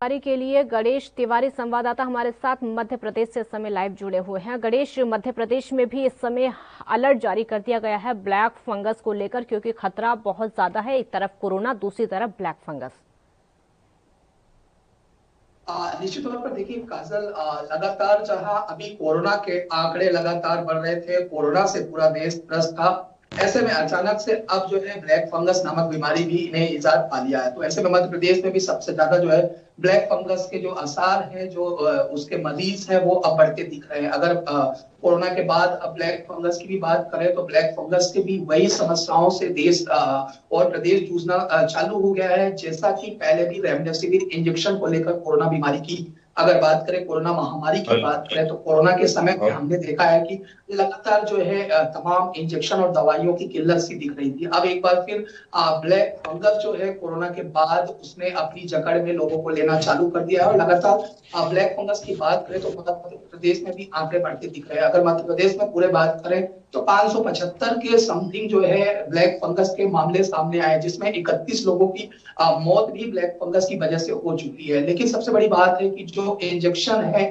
जानकारी के लिए गणेश तिवारी संवाददाता हमारे साथ मध्य प्रदेश से इस समय लाइव जुड़े हुए हैं। गणेश, मध्य प्रदेश में भी इस समय अलर्ट जारी कर दिया गया है ब्लैक फंगस को लेकर, क्योंकि खतरा बहुत ज्यादा है। एक तरफ कोरोना, दूसरी तरफ ब्लैक फंगस। निश्चित तौर पर देखिए काजल, लगातार जहां अभी कोरोना के आंकड़े लगातार बढ़ रहे थे, कोरोना से पूरा देश त्रस्त था, ऐसे में अचानक से अब जो है ब्लैक फंगस नामक बीमारी भी इन्हें इजाद पा लिया है। तो ऐसे में मध्य प्रदेश में भी सबसे ज्यादा जो है ब्लैक फंगस के जो आसार हैं, जो उसके मरीज हैं, वो अब बढ़ते दिख रहे हैं। अगर कोरोना के बाद अब ब्लैक फंगस की भी बात करें तो ब्लैक फंगस के भी वही समस्याओं से देश और प्रदेश जूझना चालू हो गया है। जैसा कि पहले भी रेमडेसिविर इंजेक्शन को लेकर कोरोना बीमारी की अगर बात करें, कोरोना महामारी की बात करें, तो कोरोना के समय में हमने देखा है कि लगातार जो है तमाम इंजेक्शन और दवाइयों की किल्लत सी दिख रही थी। अब एक बार फिर ब्लैक फंगस जो है कोरोना के बाद उसने अपनी जकड़ में लोगों को लेना चालू कर दिया है और लगातार ब्लैक फंगस की बात करें तो मध्य प्रदेश में भी आंकड़े बढ़ते दिख रहे हैं। अगर मध्य प्रदेश में पूरे बात करें तो 575 के समथिंग जो है ब्लैक फंगस के मामले सामने आए, जिसमें 31 लोगों की मौत भी ब्लैक फंगस की वजह से हो चुकी है। लेकिन सबसे बड़ी बात है कि जो इंजेक्शन है,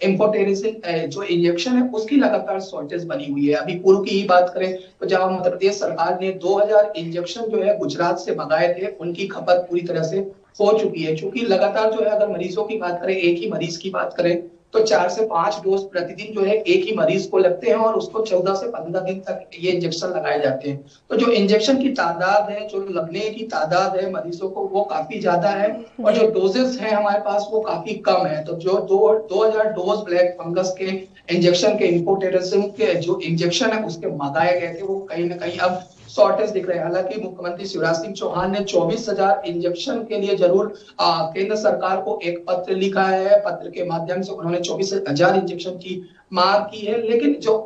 एम्फोटेरिसिन जो इंजेक्शन है, उसकी लगातार शॉर्टेज बनी हुई है। अभी पूर्व की ही बात करें तो जहां मध्य प्रदेश सरकार ने 2000 इंजेक्शन जो है गुजरात से मंगाए थे, उनकी खपत पूरी तरह से हो चुकी है। क्योंकि लगातार जो है अगर मरीजों की बात करें, एक ही मरीज की बात करें तो 4 से 5 डोज प्रतिदिन जो है एक ही मरीज को लगते हैं और उसको 14 से 15 दिन तक ये इंजेक्शन लगाए जाते हैं। तो जो इंजेक्शन की तादाद है, जो लगने की तादाद है मरीजों को, वो काफी ज्यादा है और जो डोजेस है हमारे पास वो काफी कम है। तो जो 2000 डोज ब्लैक फंगस के इंजेक्शन के, इम्पोटेरिज्म के जो इंजेक्शन है उसके मंगाए गए थे, वो कहीं ना कहीं अब शॉर्टेज दिख रहे हैं। हालांकि मुख्यमंत्री शिवराज सिंह चौहान ने 24,000 इंजेक्शन के लिए जरूर केंद्र सरकार को एक पत्र लिखा है। पत्र के माध्यम से उन्होंने 24,000 इंजेक्शन की मांग की है। लेकिन जो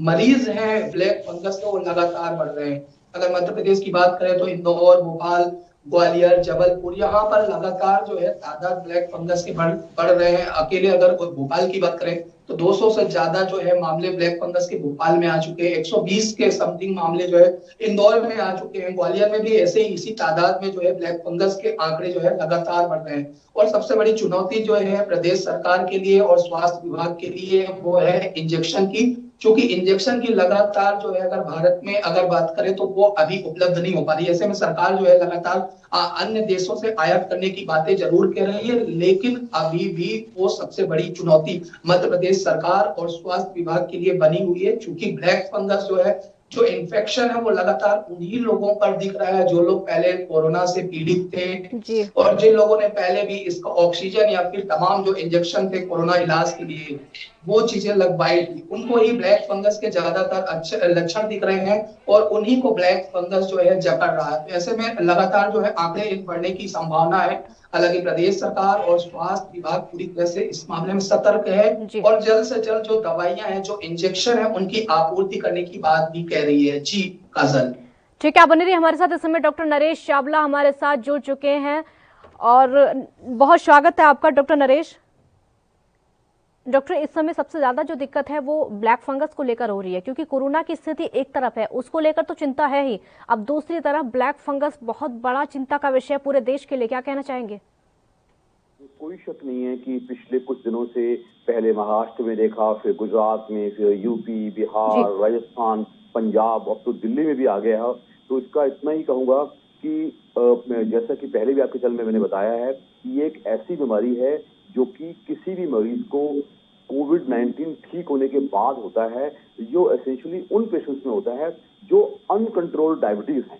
मरीज हैं ब्लैक फंगस के, वो लगातार बढ़ रहे हैं। अगर मध्य प्रदेश की बात करें तो इंदौर, भोपाल, ग्वालियर, जबलपुर, यहाँ पर लगातार जो है तादाद ब्लैक फंगस के बढ़ रहे हैं। अकेले अगर भोपाल की बात करें तो 200 से ज्यादा जो है मामले ब्लैक फंगस के भोपाल में आ चुके हैं। 120 के समथिंग मामले जो है इंदौर में आ चुके हैं। ग्वालियर में भी ऐसे ही इसी तादाद में जो है ब्लैक फंगस के आंकड़े जो है लगातार बढ़ रहे हैं। और सबसे बड़ी चुनौती जो है प्रदेश सरकार के लिए और स्वास्थ्य विभाग के लिए वो है इंजेक्शन की। क्योंकि इंजेक्शन की लगातार जो है अगर भारत में अगर बात करें तो वो अभी उपलब्ध नहीं हो पा रही है। ऐसे में सरकार जो है लगातार अन्य देशों से आयात करने की बातें जरूर कर रही है, लेकिन अभी भी वो सबसे बड़ी चुनौती मध्य प्रदेश सरकार और स्वास्थ्य विभाग के लिए बनी हुई है। क्योंकि ब्लैक फंगस जो है, जो इन्फेक्शन है, वो लगातार उन्हीं लोगों पर दिख रहा है जो लोग पहले कोरोना से पीड़ित थे और जिन लोगों ने पहले भी इसका ऑक्सीजन या फिर तमाम जो इंजेक्शन थे कोरोना इलाज के लिए वो चीजें लगवाई थी, उनको ही ब्लैक फंगस के ज्यादातर अच्छे लक्षण दिख रहे हैं और उन्हीं को ब्लैक फंगस जो है जकड़ रहा है। तो ऐसे में लगातार जो है आंकड़े बढ़ने की संभावना है। हालांकि प्रदेश सरकार और स्वास्थ्य विभाग पूरी तरह से इस मामले में सतर्क है और जल्द से जल्द जो दवाइयां हैं, जो इंजेक्शन है, उनकी आपूर्ति करने की बात भी कह रही है। जी काजल। ठीक है, बने रहिए हमारे साथ। इस समय डॉक्टर नरेश चावला हमारे साथ जुड़ चुके हैं और बहुत स्वागत है आपका डॉक्टर नरेश। डॉक्टर, इस समय सबसे ज्यादा जो दिक्कत है वो ब्लैक फंगस को लेकर हो रही है, क्योंकि कोरोना की स्थिति एक तरफ है, उसको लेकर तो चिंता है ही, अब दूसरी तरफ ब्लैक फंगस बहुत बड़ा चिंता का विषय पूरे देश के लिए। क्या कहना चाहेंगे? कोई शक नहीं है कि पिछले कुछ दिनों से पहले महाराष्ट्र में देखा, फिर गुजरात में, फिर यूपी, बिहार, राजस्थान, पंजाब, अब तो दिल्ली में भी आ गया है। तो इसका इतना ही कहूंगा कि जैसा कि पहले भी आपके चैनल में मैंने बताया है कि ये एक ऐसी बीमारी है जो कि किसी भी मरीज को कोविड-19 ठीक होने के बाद होता है, जो एसेंशियली उन पेशेंट्स में होता है जो अनकंट्रोल्ड डायबिटीज हैं।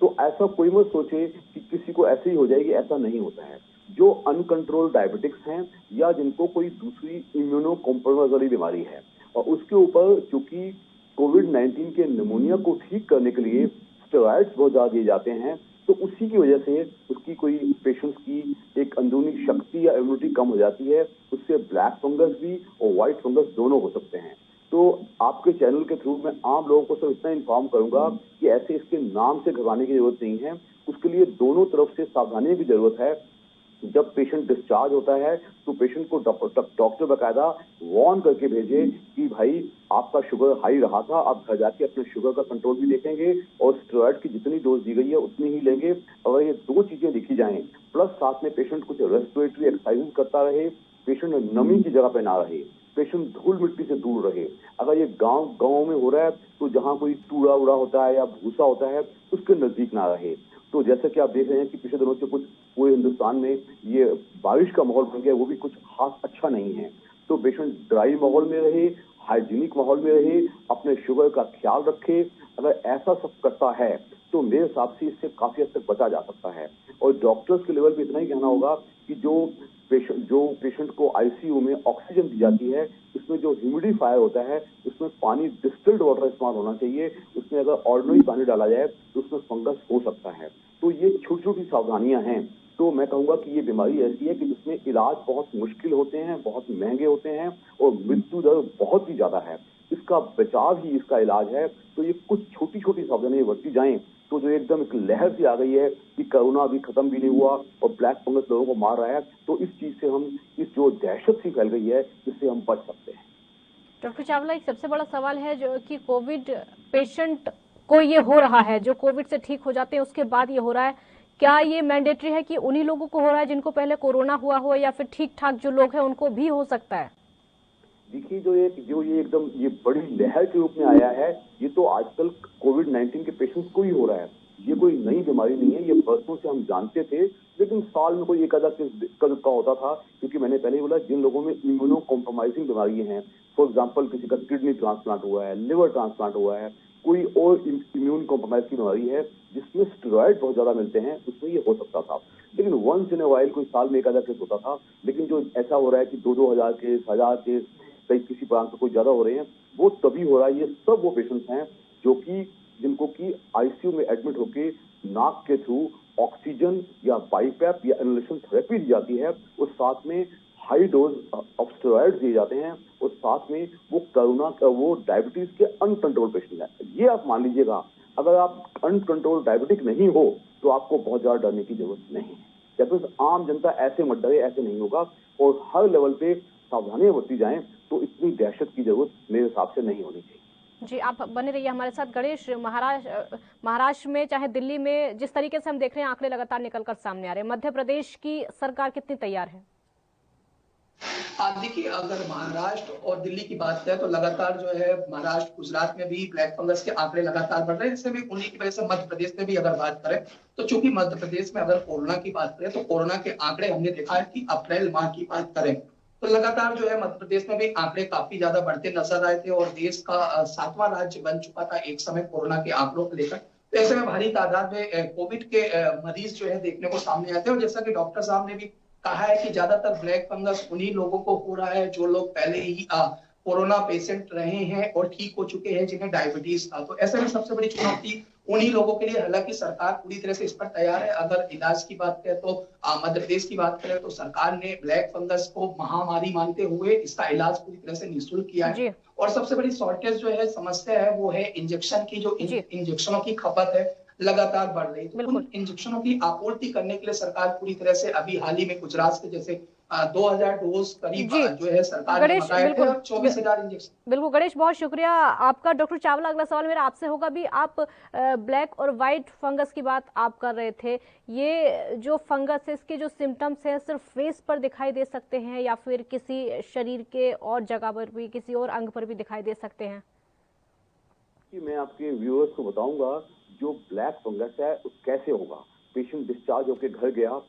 तो ऐसा कोई मत सोचे कि किसी को ऐसे ही हो जाएगी, ऐसा नहीं होता है। जो अनकंट्रोल्ड डायबिटिक्स हैं या जिनको कोई दूसरी इम्यूनो कॉम्प्रोमाइज वाली बीमारी है और उसके ऊपर चूंकि कोविड-19 के निमोनिया को ठीक करने के लिए स्टेरॉइड्स बहुत ज्यादा दिए जाते हैं, तो उसी की वजह से उसकी कोई पेशेंट्स की एक अंदरूनी शक्ति या इम्यूनिटी कम हो जाती है। उससे ब्लैक फंगस भी और व्हाइट फंगस दोनों हो सकते हैं। तो आपके चैनल के थ्रू मैं आम लोगों को सिर्फ इतना इन्फॉर्म करूंगा कि ऐसे इसके नाम से घबराने की जरूरत नहीं है। उसके लिए दोनों तरफ से सावधानी की जरूरत है। जब पेशेंट डिस्चार्ज होता है तो पेशेंट को डॉक्टर बकायदा वार्न करके भेजे कि भाई आपका शुगर हाई रहा था, आप घर जाके अपने शुगर का कंट्रोल भी देखेंगे और स्टेरॉइड की जितनी डोज दी गई है उतनी ही लेंगे। अगर ये दो चीजें लिखी जाएं, प्लस साथ में पेशेंट कुछ रेस्पिरेटरी एक्सरसाइज करता रहे, पेशेंट नमी की जगह पे ना रहे, पेशेंट धूल मिट्टी से दूर रहे। अगर ये गांव में हो रहा है तो जहां कोई टूड़ा उड़ा होता है या भूसा होता है उसके नजदीक ना रहे। तो जैसे कि आप देख रहे हैं कि पिछले दिनों से कुछ पूरे हिंदुस्तान में ये बारिश का माहौल बन गया, वो भी कुछ खास अच्छा नहीं है। तो पेशेंट ड्राई माहौल में रहे, हाइजीनिक माहौल में रहे, अपने शुगर का ख्याल रखे। अगर ऐसा सब करता है तो मेरे हिसाब से इससे काफी हद तक बचा जा सकता है। और डॉक्टर्स के लेवल पे इतना ही कहना होगा कि जो पेशेंट को आईसीयू में ऑक्सीजन दी जाती है, उसमें जो ह्यूमिडिफायर होता है उसमें पानी डिस्टिल्ड वाटर इस्तेमाल होना चाहिए। उसमें अगर ऑर्डिनरी पानी डाला जाए तो उसमें फंगस हो सकता है। तो ये छोटी छोटी सावधानियां हैं। तो मैं कहूंगा कि ये बीमारी ऐसी है कि जिसमें इलाज बहुत मुश्किल होते हैं, बहुत महंगे होते हैं और मृत्यु दर बहुत ही ज्यादा है। इसका बचाव ही इसका इलाज है। तो ये कुछ छोटी छोटी सावधानियां बरती जाएं तो जो एकदम एक लहर सी आ गई है कि कोरोना अभी खत्म भी नहीं हुआ और ब्लैक फंगस लोगों को मार रहा है, तो इस चीज से हम, इस जो दहशत सी फैल गई है, इससे हम बच सकते हैं। डॉक्टर चावला, एक सबसे बड़ा सवाल है जो कि कोविड पेशेंट को ये हो रहा है, जो कोविड से ठीक हो जाते हैं उसके बाद ये हो रहा है, क्या ये मैंडेटरी है कि उन्हीं लोगों को हो रहा है जिनको पहले कोरोना हुआ हो, या फिर ठीक ठाक जो लोग हैं उनको भी हो सकता है? देखिए, जो ये एकदम ये बड़ी लहर के रूप में आया है, ये तो आजकल कोविड-19 के पेशेंट्स को ही हो रहा है। ये कोई नई बीमारी नहीं है, ये बरसों से हम जानते थे, लेकिन साल में कोई एक आधा केस का होता था। क्योंकि मैंने पहले ही बोला, जिन लोगों में इम्यूनो कॉम्प्रोमाइजिंग बीमारी हैं, फॉर एग्जाम्पल किसी का किडनी ट्रांसप्लांट हुआ है, लिवर ट्रांसप्लांट हुआ है, कोई और इम्यून कॉम्प्रोमाइज की बीमारी है जिसमें स्टेरॉइड बहुत ज्यादा मिलते हैं, उसमें ये हो सकता था। लेकिन वंस इन ए वाइल कोई साल में एक आधा केस होता था। लेकिन जो ऐसा हो रहा है कि 2-2 हजार केस, 1000 केस, कई किसी प्रांत में कोई ज्यादा हो रहे हैं, वो तभी हो रहा है। ये सब वो पेशेंट्स हैं जो कि जिनको कि आईसीयू में एडमिट होके नाक के थ्रू ऑक्सीजन या बाईपैप या इनहेलेशन थेरेपी दी जाती है और साथ में हाई डोज ऑफ स्टेरॉइड दिए जाते हैं और साथ में वो डायबिटीज के अनकंट्रोल पेशेंट है। ये आप मान लीजिएगा, अगर आप अनकंट्रोल डायबिटिक नहीं हो तो आपको बहुत ज्यादा डरने की जरूरत नहीं है। जब आम जनता ऐसे मत डरे, ऐसे नहीं होगा। और हर लेवल पे सावधानियां बरती जाएं तो इतनी दहशत की जरूरत मेरे हिसाब से नहीं होनी चाहिए। जी, आप बने रहिए हमारे साथ। गणेश, महाराष्ट्र में चाहे दिल्ली में, जिस तरीके से हम देख रहे हैं आंकड़े लगातार निकलकर सामने आ रहे हैं, मध्य प्रदेश की सरकार कितनी तैयार है? देखिए, अगर महाराष्ट्र और दिल्ली की बात करें तो लगातार जो है महाराष्ट्र, गुजरात में भी ब्लैक फंगस के आंकड़े लगातार बढ़ रहे हैं। इससे भी उन्हीं की वजह से मध्य प्रदेश में भी अगर बात करें तो चूंकि मध्य प्रदेश में अगर कोरोना की बात करें तो कोरोना के आंकड़े हमने देखा है कि अप्रैल माह की बात करें तो लगातार जो है मध्य प्रदेश में भी आंकड़े काफी ज्यादा बढ़ते नजर आए थे और देश का 7वां राज्य बन चुका था एक समय कोरोना के आंकड़ों को लेकर। तो ऐसे में भारी तादाद में कोविड के मरीज जो है देखने को सामने आते हैं। और जैसा कि डॉक्टर साहब ने भी कहा है कि ज्यादातर ब्लैक फंगस उन्हीं लोगों को हो रहा है जो लोग पहले ही कोरोना पेशेंट रहे हैं और ठीक हो चुके हैं, जिन्हें डायबिटीज था। तो ऐसे में सबसे बड़ी चुनौती उन्हीं लोगों के लिए, हालांकि सरकार पूरी तरह से इस पर तैयार है। अगर इलाज की बात करें तो मध्य प्रदेश की बात करें तो सरकार ने ब्लैक फंगस को महामारी मानते हुए इसका इलाज पूरी तरह से निःशुल्क किया है। और सबसे बड़ी शॉर्टेज जो है, समस्या है, वो है इंजेक्शन की। जो इंजेक्शनों की खपत है लगातार बढ़ रही है, तो उन इंजेक्शनों की आपूर्ति करने के लिए सरकार पूरी तरह से अभी हाल ही में गुजरात के जैसे 2000 डोज करीब जो है सरकार ने मंगाए थे और 24,000 इंजेक्शन। बिल्कुल गणेश, बहुत शुक्रिया आपका। डॉक्टर चावला, अगला सवाल मेरा आपसे होगा भी, आप ब्लैक और व्हाइट फंगस की बात आप कर रहे थे। ये जो फंगस है, इसके जो सिम्टम्स हैं सिर्फ फेस पर दिखाई दे सकते हैं या फिर किसी शरीर के और जगह पर भी, किसी और अंग पर भी दिखाई दे सकते हैं? कि मैं आपके व्यूअर्स को बताऊंगा जो ब्लैक फंगस है वो कैसे होगा। पेशेंट डिस्चार्ज होकर घर गया